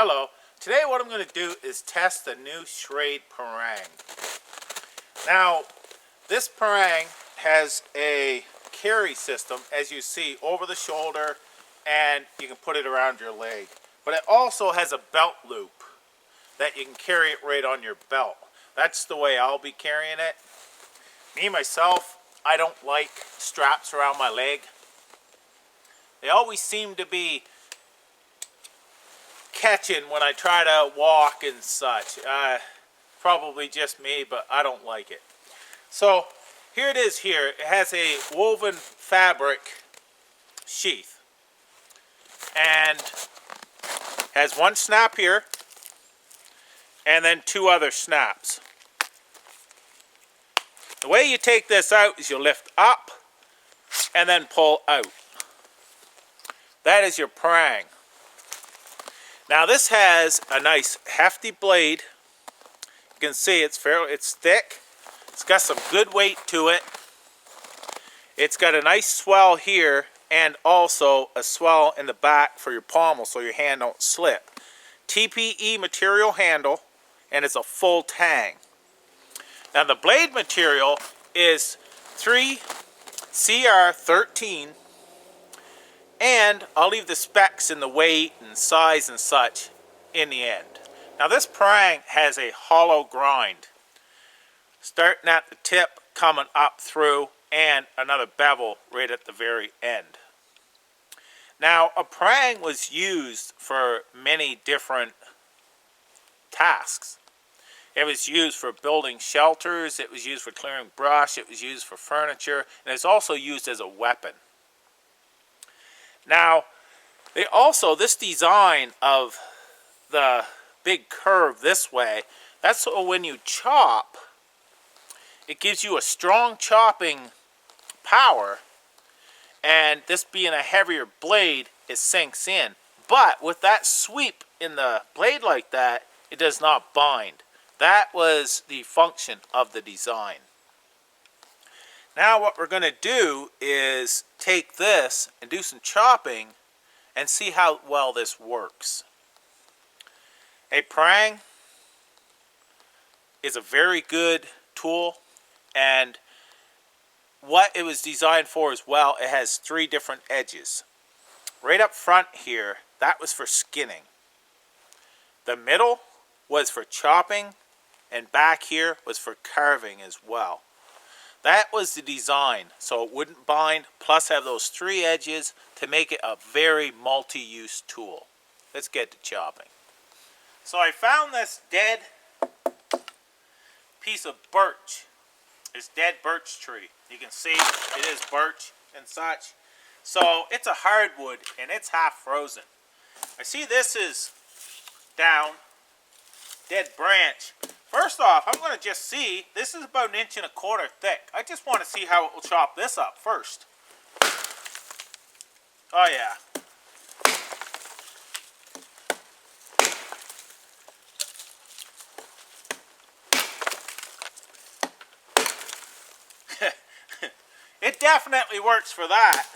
Hello. Today what I'm going to do is test the new Schrade parang. Now, this parang has a carry system, as you see, over the shoulder, and you can put it around your leg. But it also has a belt loop that you can carry it right on your belt. That's the way I'll be carrying it. Me, myself, I don't like straps around my leg. They always seem to be catching when I try to walk and such. Probably just me, but I don't like it. So here it is here. It has a woven fabric sheath and has one snap here and then two other snaps. The way you take this out is you lift up and then pull out. That is your parang. Now this has a nice hefty blade. You can see it's thick. It's got some good weight to it. It's got a nice swell here and also a swell in the back for your pommel so your hand don't slip. TPE material handle, and it's a full tang. Now the blade material is 3CR13, and I'll leave the specs in the weight and size and such in the end. Now this parang has a hollow grind, starting at the tip, coming up through, and another bevel right at the very end. Now a parang was used for many different tasks. It was used for building shelters, it was used for clearing brush, it was used for furniture, and it's also used as a weapon. Now, this design of the big curve this way, that's so when you chop, it gives you a strong chopping power, and this being a heavier blade, it sinks in. But with that sweep in the blade like that, it does not bind. That was the function of the design. Now what we're going to do is take this and do some chopping and see how well this works. A parang is a very good tool, and what it was designed for as well, it has three different edges. Right up front here, that was for skinning. The middle was for chopping, and back here was for carving as well. That was the design, so it wouldn't bind, plus have those three edges to make it a very multi-use tool. Let's get to chopping. So I found this dead piece of birch. This dead birch tree. You can see it is birch and such. So it's a hardwood and it's half frozen. I see this is down, dead branch. First off, I'm going to just see, this is about 1.25 inches thick. I just want to see how it will chop this up first. Oh yeah. It definitely works for that.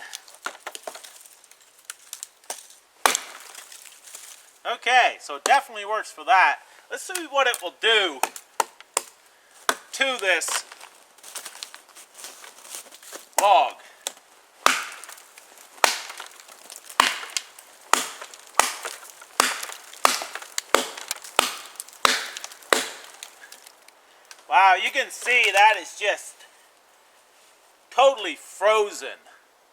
Okay, so it definitely works for that. Let's see what it will do to this log. Wow, you can see that is just totally frozen.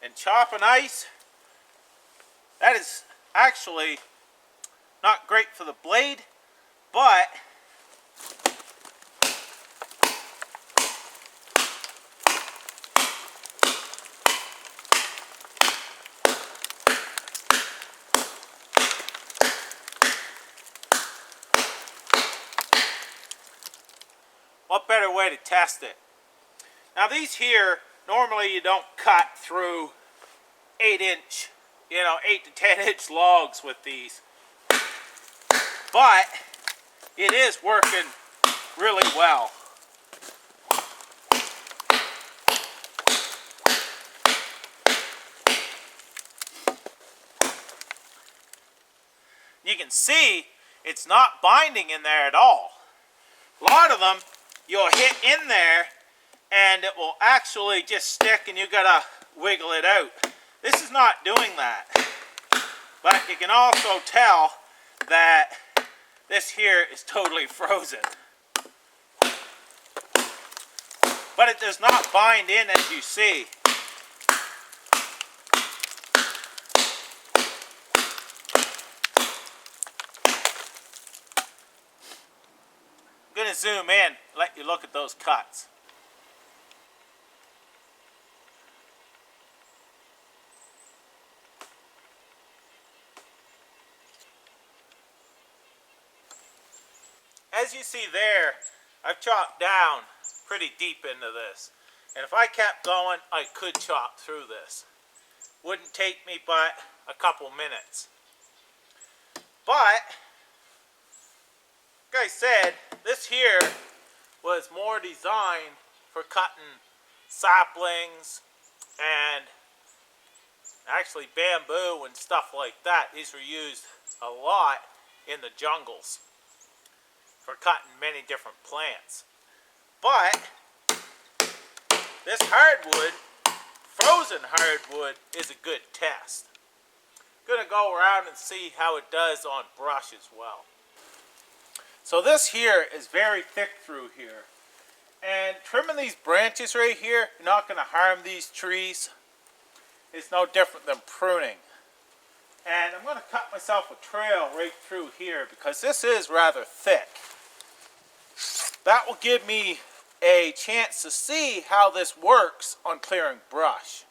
And chopping ice, that is actually not great for the blade, but what better way to test it? Now these here, normally you don't cut through 8-inch, 8 to 10-inch logs with these. But it is working really well. You can see it's not binding in there at all. A lot of them you'll hit in there and it will actually just stick and you gotta wiggle it out. This is not doing that. But you can also tell that this here is totally frozen. But it does not bind in, as you see. I'm going to zoom in, let you look at those cuts. As you see there, I've chopped down pretty deep into this. And if I kept going, I could chop through this. Wouldn't take me but a couple minutes. But, like I said, this here was more designed for cutting saplings and actually bamboo and stuff like that. These were used a lot in the jungles for cutting many different plants. But this hardwood, frozen hardwood, is a good test. I'm going to go around and see how it does on brush as well. So this here is very thick through here. And trimming these branches right here, you're not going to harm these trees. It's no different than pruning. And I'm going to cut myself a trail right through here because this is rather thick. That will give me a chance to see how this works on clearing brush.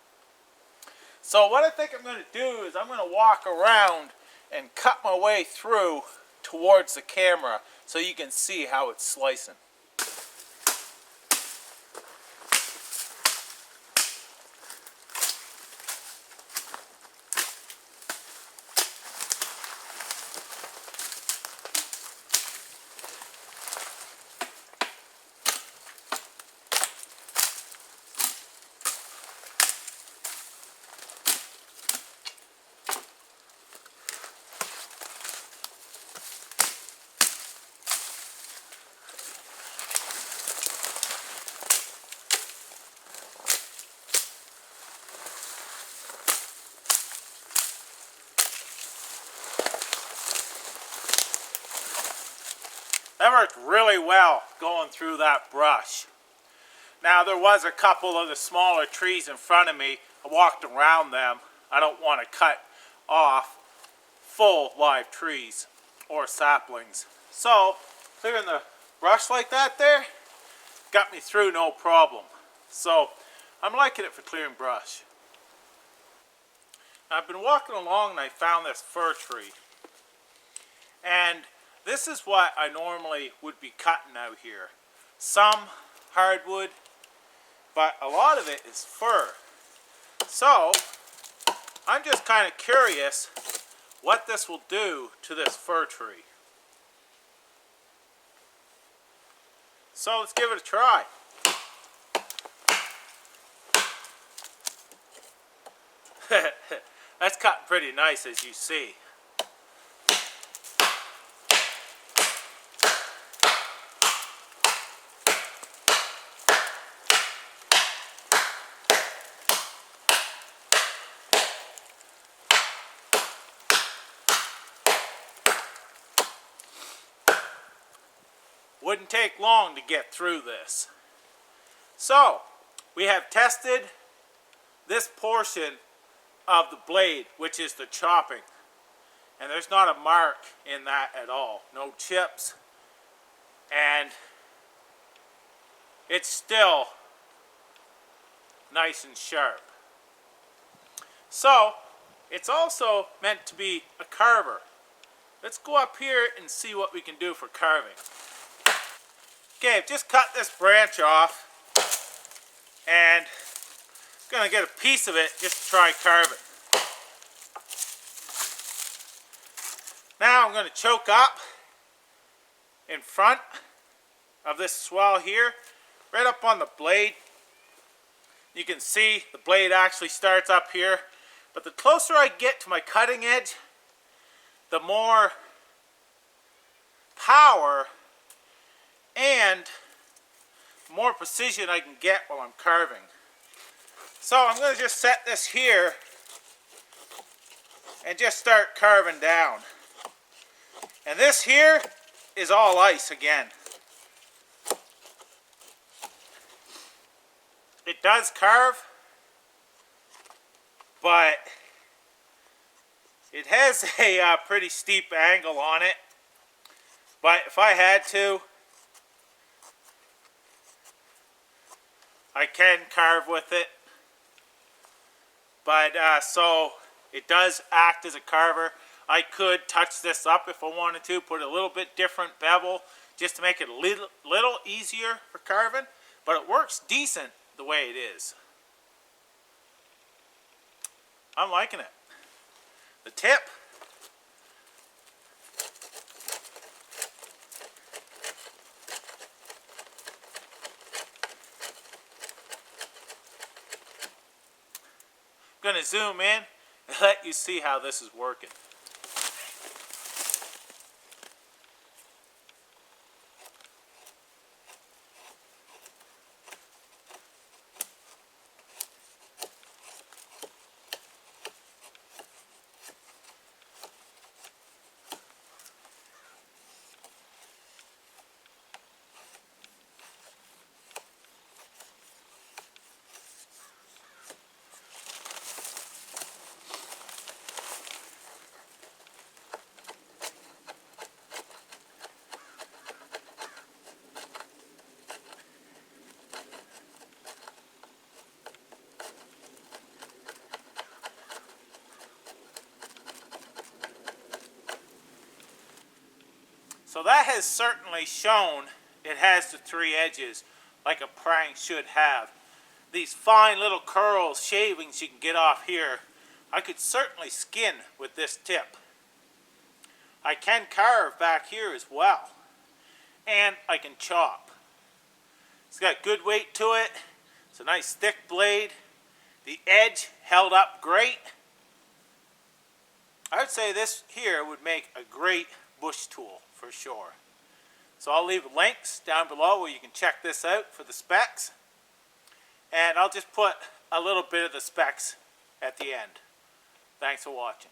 So what I think I'm going to do is I'm going to walk around and cut my way through towards the camera so you can see how it's slicing. That worked really well going through that brush. Now there was a couple of the smaller trees in front of me. I walked around them. I don't want to cut off full live trees or saplings. So clearing the brush like that there got me through no problem. So I'm liking it for clearing brush. I've been walking along and I found this fir tree. And this is what I normally would be cutting out here. Some hardwood, but a lot of it is fir. So, I'm just kind of curious what this will do to this fir tree. So let's give it a try. That's cutting pretty nice, as you see. Wouldn't take long to get through this. So, we have tested this portion of the blade, which is the chopping. And there's not a mark in that at all. No chips. And it's still nice and sharp. So, it's also meant to be a carver. Let's go up here and see what we can do for carving. Okay, I've just cut this branch off and I'm going to get a piece of it just to try carving. Now I'm going to choke up in front of this swell here, right up on the blade. You can see the blade actually starts up here, but the closer I get to my cutting edge, the more power and more precision I can get while I'm carving. So I'm going to just set this here and just start carving down. And this here is all ice again. It does carve, but it has a pretty steep angle on it. But if I had to, I can carve with it. But so it does act as a carver. I could touch this up if I wanted to, put a little bit different bevel just to make it a little easier for carving. But it works decent the way it is. I'm liking it. The tip. I'm going to zoom in and let you see how this is working. So that has certainly shown it has the 3 edges like a prank should have. These fine little curls, shavings you can get off here, I could certainly skin with this tip. I can carve back here as well. And I can chop. It's got good weight to it. It's a nice thick blade. The edge held up great. I would say this here would make a great bush tool for sure. So I'll leave links down below where you can check this out for the specs. And I'll just put a little bit of the specs at the end. Thanks for watching.